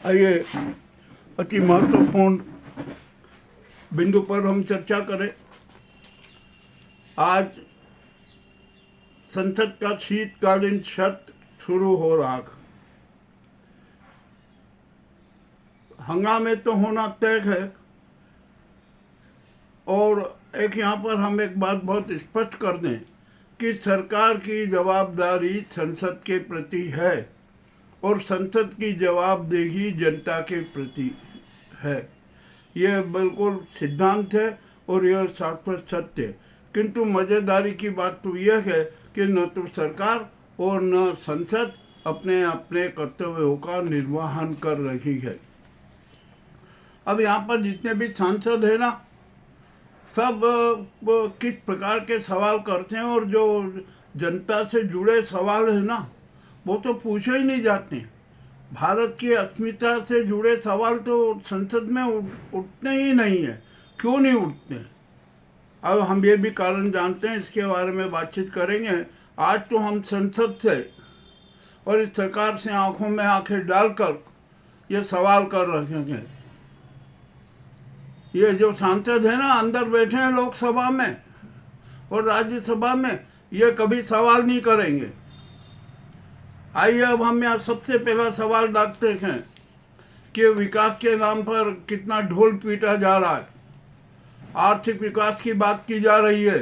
आइए अति महत्वपूर्ण बिंदु पर हम चर्चा करें। आज संसद का शीतकालीन सत्र शुरू हो रहा है। हंगामे तो होना तय है और एक यहाँ पर हम एक बात बहुत स्पष्ट कर दें कि सरकार की जवाबदारी संसद के प्रति है और संसद की जवाबदेही जनता के प्रति है। यह बिल्कुल सिद्धांत है और यह शाश्वत सत्य है। किंतु मज़ेदारी की बात तो यह है कि न तो सरकार और न संसद अपने अपने कर्तव्यों का निर्वहन कर रही है। अब यहाँ पर जितने भी सांसद हैं ना, सब किस प्रकार के सवाल करते हैं और जो जनता से जुड़े सवाल है ना, वो तो पूछे ही नहीं जाते। भारत की अस्मिता से जुड़े सवाल तो संसद में उठते ही नहीं है। क्यों नहीं उठते? अब हम ये भी कारण जानते हैं, इसके बारे में बातचीत करेंगे। आज तो हम संसद से और इस सरकार से आंखों में आंखें डालकर ये सवाल कर रहे हैं। ये जो सांसद है ना, अंदर बैठे हैं लोकसभा में और राज्यसभा में, ये कभी सवाल नहीं करेंगे। आइए अब हम यहाँ सबसे पहला सवाल डालते हैं कि विकास के नाम पर कितना ढोल पीटा जा रहा है। आर्थिक विकास की बात की जा रही है,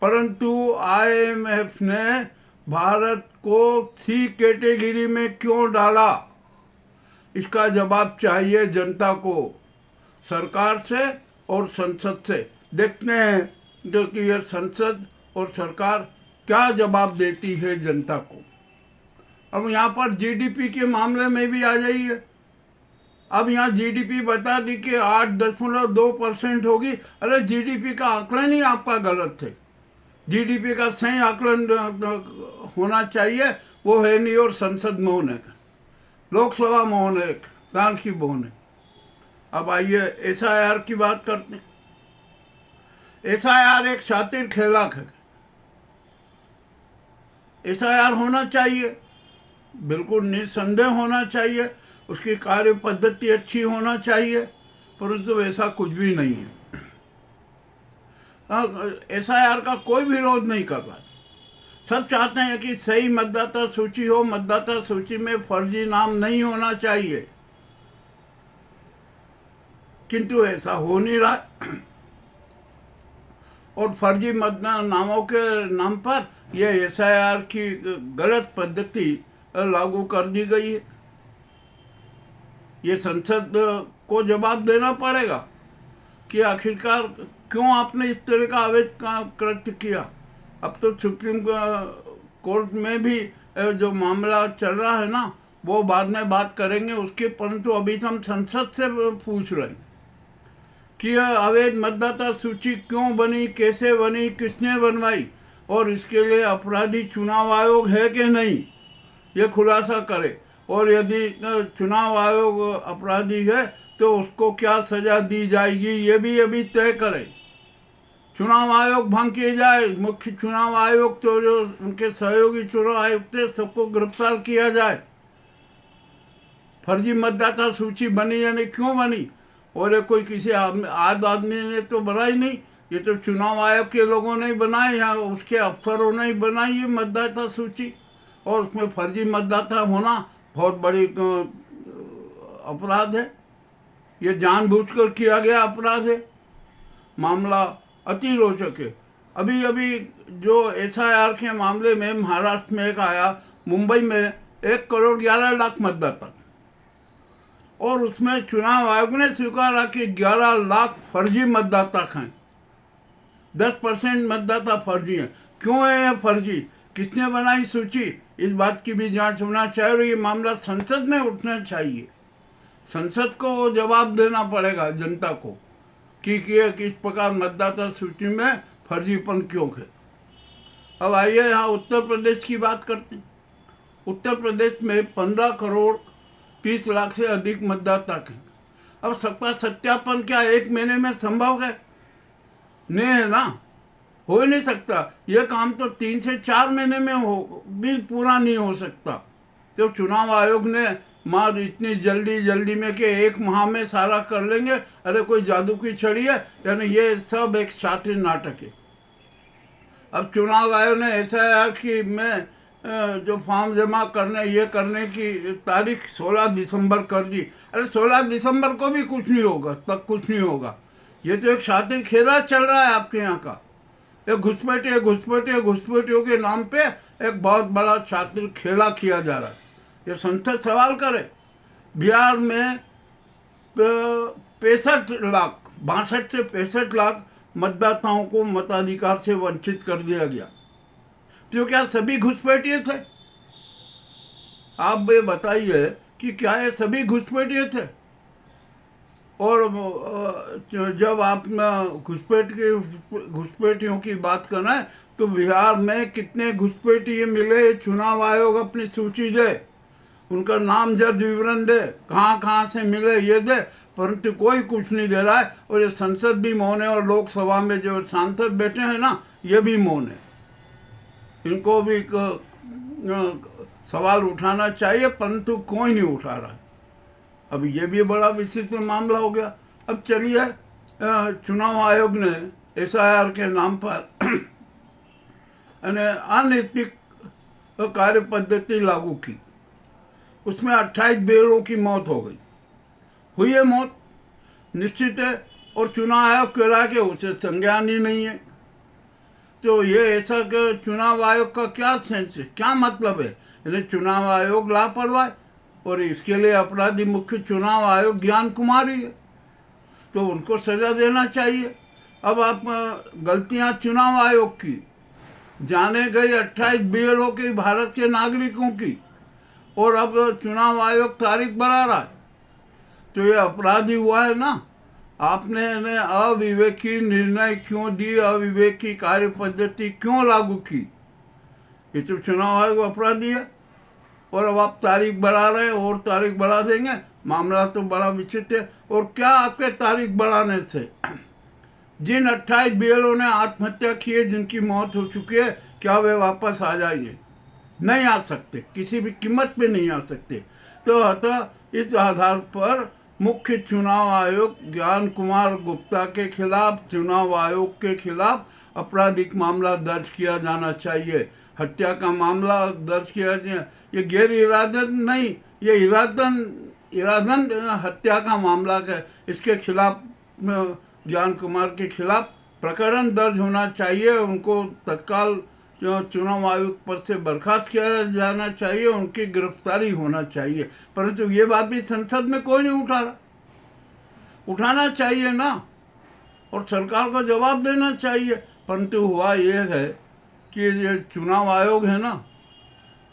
परंतु IMF ने भारत को C कैटेगरी में क्यों डाला? इसका जवाब चाहिए जनता को, सरकार से और संसद से। देखते हैं कि यह संसद और सरकार क्या जवाब देती है जनता को। अब यहाँ पर GDP के मामले में भी आ जाइए। अब यहाँ GDP बता दी कि 8.2% होगी। अरे GDP का आंकलन ही आपका गलत है। GDP का सही आकलन होना चाहिए, वो है नहीं, और संसद में होने का, लोकसभा में होने का, कान की होने। अब आइए SIR की बात करते हैं। SIR एक शातिर खेलक है। SIR होना चाहिए, बिल्कुल निसंदेह होना चाहिए, उसकी कार्य पद्धति अच्छी होना चाहिए, परंतु ऐसा कुछ भी नहीं है। SIR का कोई विरोध नहीं कर रहा। सब चाहते हैं कि सही मतदाता सूची हो, मतदाता सूची में फर्जी नाम नहीं होना चाहिए, किंतु ऐसा हो नहीं रहा और फर्जी मतदान नामों के नाम पर यह SIR की गलत पद्धति लागू कर दी गई है। ये संसद को जवाब देना पड़ेगा कि आखिरकार क्यों आपने इस तरह का अवैध कृत्य किया। अब तो सुप्रीम कोर्ट में भी जो मामला चल रहा है ना, वो बाद में बात करेंगे उसके, परंतु अभी तो हम संसद से पूछ रहे हैं कि यह अवैध मतदाता सूची क्यों बनी, कैसे बनी, किसने बनवाई, और इसके लिए अपराधी चुनाव आयोग है कि नहीं, ये खुलासा करे। और यदि चुनाव आयोग अपराधी है तो उसको क्या सजा दी जाएगी, ये भी अभी तय करे। चुनाव आयोग भंग किए जाए, मुख्य चुनाव आयोग तो जो उनके सहयोगी चुनाव आयुक्त थे, सबको गिरफ्तार किया जाए। फर्जी मतदाता सूची बनी यानी क्यों बनी? और ये कोई किसी आदमी ने तो बनाई नहीं, ये तो चुनाव आयोग के लोगों ने बनाई या उसके अफसरों ने ही बनाई ये मतदाता सूची, और उसमें फर्जी मतदाता होना बहुत बड़ी अपराध है। ये जानबूझकर किया गया अपराध है। मामला अति रोचक है। अभी अभी जो SIR के मामले में महाराष्ट्र में एक आया, मुंबई में 1,11,00,000 मतदाता, और उसमें चुनाव आयोग ने स्वीकारा कि 11 लाख फर्जी मतदाता हैं। 10% मतदाता फर्जी हैं। क्यों है यह फर्जी? किसने बनाई सूची? इस बात की भी जांच होना चाहिए और ये मामला संसद में उठना चाहिए। संसद को जवाब देना पड़ेगा जनता को कि किस प्रकार मतदाता सूची में फर्जीपन क्यों है। अब आइए यहाँ उत्तर प्रदेश की बात करते हैं। उत्तर प्रदेश में 15 करोड़ 30 लाख से अधिक मतदाता हैं। अब सबका सत्यापन क्या 1 महीने में संभव है? नहीं है ना, हो नहीं सकता। यह काम तो 3 से 4 महीने में भी पूरा नहीं हो सकता। तो चुनाव आयोग ने मार इतनी जल्दी जल्दी में कि 1 माह में सारा कर लेंगे, अरे कोई जादू की छड़ी है? यानी ये सब एक शातिर नाटक है। अब चुनाव आयोग ने ऐसा यार कि मैं जो फॉर्म जमा करने ये करने की तारीख 16 दिसंबर कर दी। अरे 16 दिसंबर को भी कुछ नहीं होगा, तब कुछ नहीं होगा। ये तो एक शातिर खेला चल रहा है आपके यहाँ का। ये घुसपैठियों के नाम पे एक बहुत बड़ा शातिर खेला किया जा रहा है। ये संसद सवाल करे, बिहार में 65 लाख 62 से 65 लाख मतदाताओं को मताधिकार से वंचित कर दिया गया। तो क्या सभी घुसपैठिए थे? आप ये बताइए कि क्या ये सभी घुसपैठिए थे? और जब आप घुसपैठियों की बात कर रहे हैं तो बिहार में कितने घुसपैठिए मिले, चुनाव आयोग अपनी सूची दे, उनका नाम जब विवरण दे, कहाँ से मिले ये दे, परंतु कोई कुछ नहीं दे रहा है। और ये संसद भी मौन है और लोकसभा में जो सांसद बैठे हैं ना, ये भी मौन है। इनको भी सवाल उठाना चाहिए, परंतु कोई नहीं उठा रहा है। अब ये भी बड़ा विचित्र मामला हो गया। अब चलिए, चुनाव आयोग ने SIR के नाम पर अनैतिक कार्य पद्धति लागू की। उसमें 28 बेरों की मौत हो गई। हुई है मौत, निश्चित है, और चुनाव आयोग कह रहा है कि उसे संज्ञान ही नहीं है। तो ये ऐसा कि चुनाव आयोग का क्या सेंस है, क्या मतलब है? यानी चुनाव आयोग लापरवाह, और इसके लिए अपराधी मुख्य चुनाव आयोग ज्ञान कुमारी है, तो उनको सजा देना चाहिए। अब आप गलतियां चुनाव आयोग की, जाने गई 28 BLO की, भारत के नागरिकों की, और अब चुनाव आयोग तारीख बढ़ा रहा है, तो ये अपराधी हुआ है ना। आपने अविवेकी निर्णय क्यों दी, अविवेकी कार्य पद्धति क्यों लागू की? ये तो चुनाव आयोग अपराधी है। और अब आप तारीख बढ़ा रहे हैं, और तारीख बढ़ा देंगे। मामला तो बड़ा विचित्र है। और क्या आपके तारीख बढ़ाने से जिन 28 BLO ने आत्महत्या की है, जिनकी मौत हो चुकी है, क्या वे वापस आ जाएंगे? नहीं आ सकते, किसी भी कीमत पे नहीं आ सकते। तो अतः इस आधार पर मुख्य चुनाव आयोग ज्ञान कुमार गुप्ता के खिलाफ, चुनाव आयोग के खिलाफ आपराधिक मामला दर्ज किया जाना चाहिए। हत्या का मामला दर्ज किया जाए। ये गैर इरादन नहीं, ये इरादन हत्या का मामला है। इसके खिलाफ, ज्ञान कुमार के खिलाफ प्रकरण दर्ज होना चाहिए। उनको तत्काल चुनाव आयोग पर से बर्खास्त किया जाना चाहिए, उनकी गिरफ्तारी होना चाहिए। परंतु ये बात भी संसद में कोई नहीं उठा रहा। उठाना चाहिए ना, और सरकार को जवाब देना चाहिए। परंतु हुआ ये है कि ये चुनाव आयोग है ना,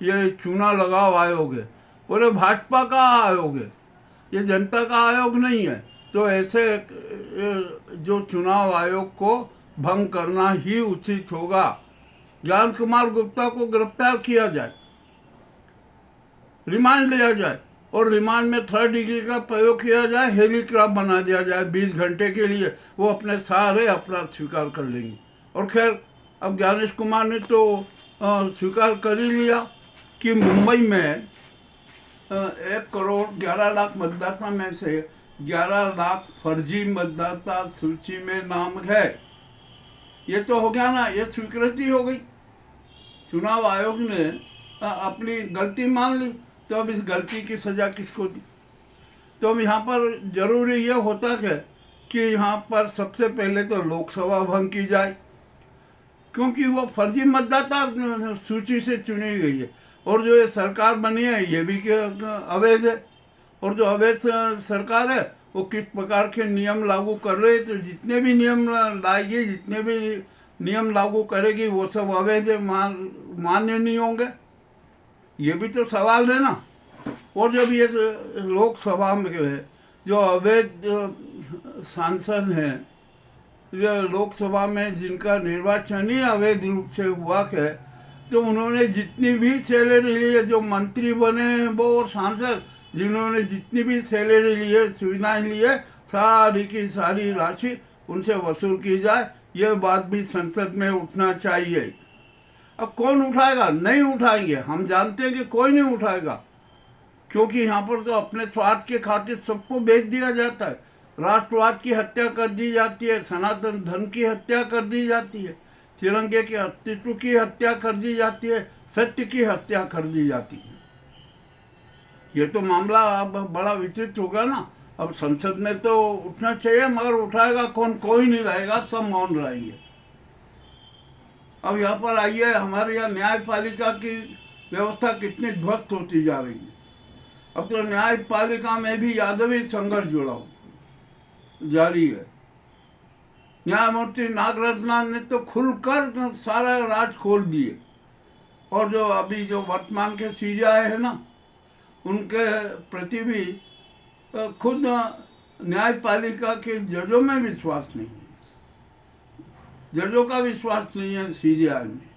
ये चुना लगाव आयोग है, और ये भाजपा का आयोग है, ये जनता का आयोग नहीं है। तो ऐसे जो चुनाव आयोग को भंग करना ही उचित होगा। ज्ञान कुमार गुप्ता को गिरफ्तार किया जाए, रिमांड लिया जाए, और रिमांड में 3rd डिग्री का प्रयोग किया जाए, हेलीकॉप्टर बना दिया जाए 20 घंटे के लिए। वो अपने सारे अपराध स्वीकार कर लेंगे। और खैर, अब ज्ञानेश कुमार ने तो स्वीकार कर ही लिया कि मुंबई में 1 करोड़ 11 लाख मतदाता में से 11 लाख फर्जी मतदाता सूची में नाम है। ये तो हो गया ना, ये स्वीकृति हो गई। चुनाव आयोग ने अपनी गलती मान ली, तो अब इस गलती की सजा किसको दी? तो अब यहाँ पर जरूरी ये होता है कि यहाँ पर सबसे पहले तो लोकसभा भंग की जाए, क्योंकि वो फर्जी मतदाता सूची से चुनी गई है। और जो ये सरकार बनी है, ये भी अवैध है। और जो अवैध सरकार है, वो किस प्रकार के नियम लागू कर रहे हैं, तो जितने भी नियम लाएगी, जितने भी नियम लागू करेगी, वो सब अवैध मान्य नहीं होंगे। ये भी तो सवाल है ना। और जब ये लोकसभा में जो अवैध सांसद हैं, ये लोकसभा में जिनका निर्वाचन ही अवैध रूप से हुआ है, तो उन्होंने जितनी भी सैलरी ली है, जो मंत्री बने हैं वो और सांसद जिन्होंने जितनी भी सैलरी ली है, सुविधाएं ली है, सारी की सारी राशि उनसे वसूल की जाए। ये बात भी संसद में उठना चाहिए। अब कौन उठाएगा? नहीं उठाएंगे, हम जानते हैं कि कोई नहीं उठाएगा। क्योंकि यहाँ पर तो अपने स्वार्थ के खातिर सबको बेच दिया जाता है। राष्ट्रवाद की हत्या कर दी जाती है, सनातन धर्म की हत्या कर दी जाती है, तिरंगे के अस्तित्व की हत्या कर दी जाती है, सत्य की हत्या कर दी जाती है। ये तो मामला अब बड़ा विचित्र होगा ना। अब संसद में तो उठना चाहिए, मगर उठाएगा कौन? कोई नहीं रहेगा, सब मौन रहेंगे। अब यहाँ पर आइए, हमारे यहाँ न्यायपालिका की व्यवस्था कितनी ध्वस्त होती जा रही है। अब तो न्यायपालिका में भी यादवी संघर्ष जुड़ा जारी है। न्यायमूर्ति नागरत्न ने तो खुलकर सारा राज खोल दिए, और जो अभी जो वर्तमान के सीजेआई है ना, उनके प्रति भी खुद न्यायपालिका के जजों में विश्वास नहीं है, जजों का विश्वास नहीं है सीजेआई में।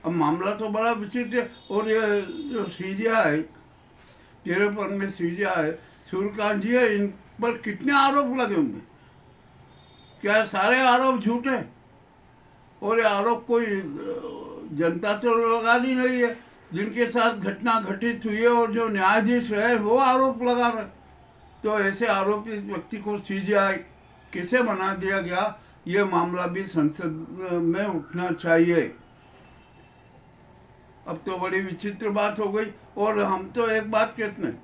अब मामला तो बड़ा विचित्र है। और ये जो सीजेआई, तिरपन में सीजेआई सूर्यकांत जी है, इन पर कितने आरोप लगे होंगे? क्या सारे आरोप झूठे? और ये आरोप कोई जनता तो लगा नहीं रही है, जिनके साथ घटना घटित हुई है और जो न्यायाधीश रहे वो आरोप लगा रहे। तो ऐसे आरोपित व्यक्ति को सीजेआई कैसे बना दिया गया? ये मामला भी संसद में उठना चाहिए। अब तो बड़ी विचित्र बात हो गई। और हम तो एक बात कहते हैं,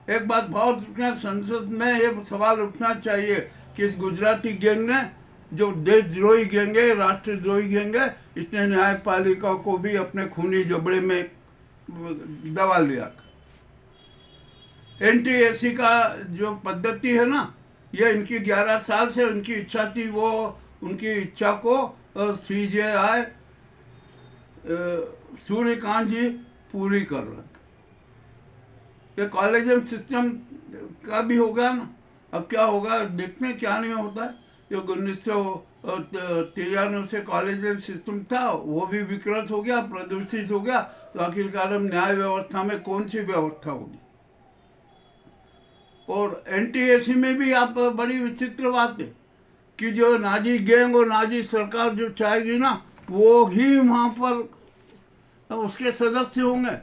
एक बात बहुत संसद में ये सवाल उठना चाहिए कि इस गुजराती गैंग ने, जो देशद्रोही गैंग है, राष्ट्रद्रोही गैंग है, इसने न्यायपालिका को भी अपने खूनी जबड़े में दबा लिया। एनटीएसी का जो पद्धति है ना, ये इनकी 11 साल से उनकी इच्छा थी, वो उनकी इच्छा को सीजेआई सूर्यकांत जी पूरी कर रहे। ये कॉलेजियम सिस्टम का भी होगा ना। अब क्या होगा देखते हैं, क्या नहीं होता है। जो 1993 से कॉलेजियम सिस्टम था, वो भी विकृत हो गया, प्रदूषित हो गया। तो आखिरकार हम न्याय व्यवस्था में कौन सी व्यवस्था होगी? और एनटीएसी में भी आप बड़ी विचित्र बात है कि जो नाजी गैंग और नाजी सरकार जो चाहेगी ना, वो ही वहाँ पर उसके सदस्य होंगे।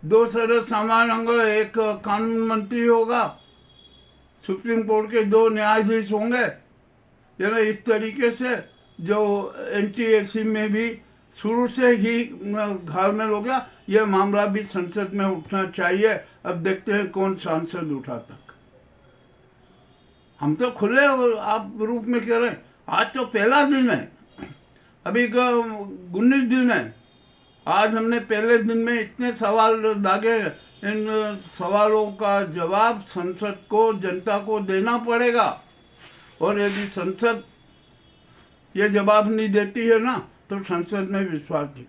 2 सदस्य सामान्य होंगे, एक कानून मंत्री होगा, सुप्रीम कोर्ट के 2 न्यायाधीश होंगे। यानी इस तरीके से जो एनटीएसी में भी शुरू से ही घालमेल हो गया। यह मामला भी संसद में उठना चाहिए। अब देखते हैं कौन सांसद उठाता। हम तो खुले आप रूप में कह रहे हैं। आज तो पहला दिन है, अभी 19 दिन है। आज हमने पहले दिन में इतने सवाल दागे। इन सवालों का जवाब संसद को, जनता को देना पड़ेगा। और यदि संसद ये जवाब नहीं देती है ना, तो संसद में विश्वास नहीं।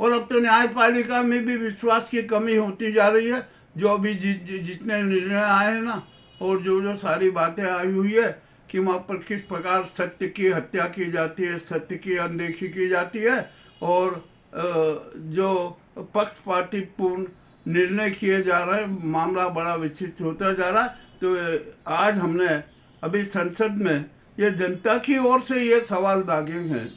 और अब तो न्यायपालिका में भी विश्वास की कमी होती जा रही है। जो अभी जितने निर्णय आए हैं ना, और जो सारी बातें आई हुई है कि वहाँ पर किस प्रकार सत्य की हत्या की जाती है, सत्य की अनदेखी की जाती है, और जो पक्षपातीपूर्ण निर्णय किए जा रहे हैं, मामला बड़ा विचित्र होता जा रहा है। तो आज हमने अभी संसद में ये जनता की ओर से ये सवाल दागे हैं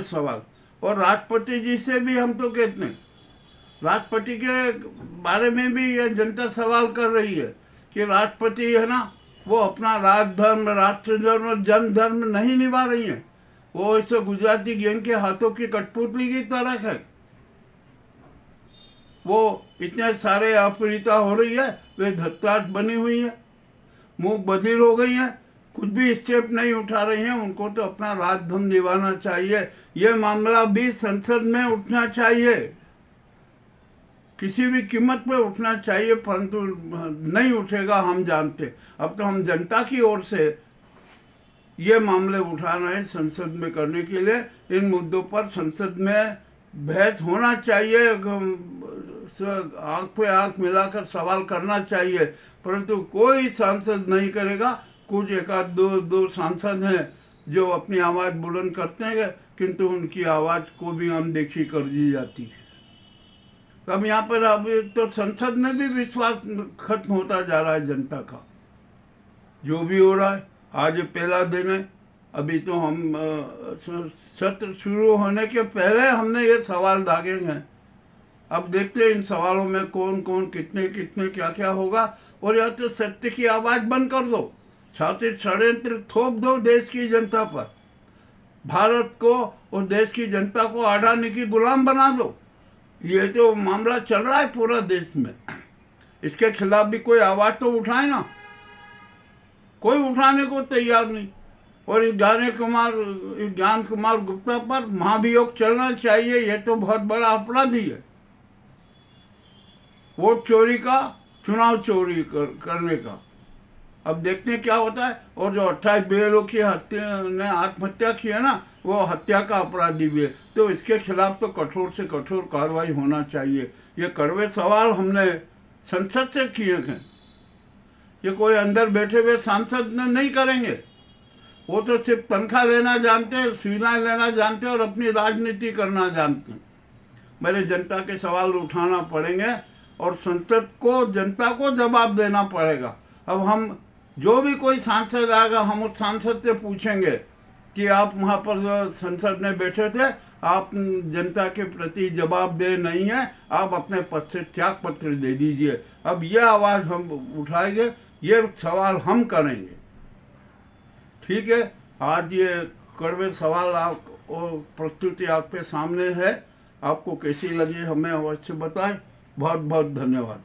सवाल। और राष्ट्रपति जी से भी हम तो कहते हैं, राष्ट्रपति के बारे में भी ये जनता सवाल कर रही है कि राष्ट्रपति है ना, वो अपना राजधर्म, राष्ट्रधर्म, जन धर्म नहीं निभा रही है। वो इस गुजराती गैंग के हाथों की कठपुतली की तरह है। वो इतने सारे अपीड़िता हो रही है, वे धत्ताट बनी हुई है, मुंह बधिर हो गई है, कुछ भी स्टेप नहीं उठा रही हैं। उनको तो अपना राजधर्म निभाना चाहिए। ये मामला भी संसद में उठना चाहिए, किसी भी कीमत पे उठना चाहिए, परंतु नहीं उठेगा, हम जानते। अब तो हम जनता की ओर से ये मामले उठा रहे हैं संसद में करने के लिए। इन मुद्दों पर संसद में बहस होना चाहिए, आंख पे आंख मिलाकर सवाल करना चाहिए, परंतु कोई सांसद नहीं करेगा। कुछ एक आध दो सांसद हैं जो अपनी आवाज़ बुलंद करते हैं, किंतु उनकी आवाज़ को भी अनदेखी कर दी जाती है। तो अब यहाँ पर अब तो संसद में भी विश्वास खत्म होता जा रहा है जनता का। जो भी हो रहा है, आज पहला दिन है। अभी तो हम सत्र शुरू होने के पहले हमने ये सवाल दागे हैं अब देखते हैं इन सवालों में कौन कौन कितने कितने क्या क्या होगा। और या तो सत्य की आवाज़ बंद कर दो, छात्र षड्यंत्र थोप दो देश की जनता पर, भारत को और देश की जनता को अडानी की गुलाम बना दो। ये तो मामला चल रहा है पूरा देश में। इसके खिलाफ भी कोई आवाज़ तो उठाए ना, कोई उठाने को तैयार नहीं। और इस ज्ञान कुमार गुप्ता पर महाभियोग चलना चाहिए। ये तो बहुत बड़ा अपराधी है, वोट चोरी का, चुनाव चोरी करने का। अब देखते हैं क्या होता है। और जो 28 BLO की ने आत्महत्या की है ना, वो हत्या का अपराधी भी है। तो इसके खिलाफ तो कठोर से कठोर कार्रवाई होना चाहिए। ये कड़वे सवाल हमने संसद से किए हैं, ये कोई अंदर बैठे हुए सांसद ने नहीं करेंगे। वो तो सिर्फ तनख्वाह लेना जानते हैं, सुविधाएं लेना जानते हैं और अपनी राजनीति करना जानते हैं। मेरे जनता के सवाल उठाना पड़ेंगे और संसद को, जनता को जवाब देना पड़ेगा। अब हम जो भी कोई सांसद आएगा, हम उस सांसद से पूछेंगे कि आप वहाँ पर संसद में बैठे थे, आप जनता के प्रति जवाबदेह नहीं है, आप अपने पद से त्याग पत्र दे दीजिए। अब ये आवाज़ हम उठाएंगे, ये सवाल हम करेंगे। ठीक है, आज ये कड़वे सवाल आप और प्रस्तुति आपके सामने है। आपको कैसी लगी हमें अवश्य बताएं। बहुत बहुत धन्यवाद।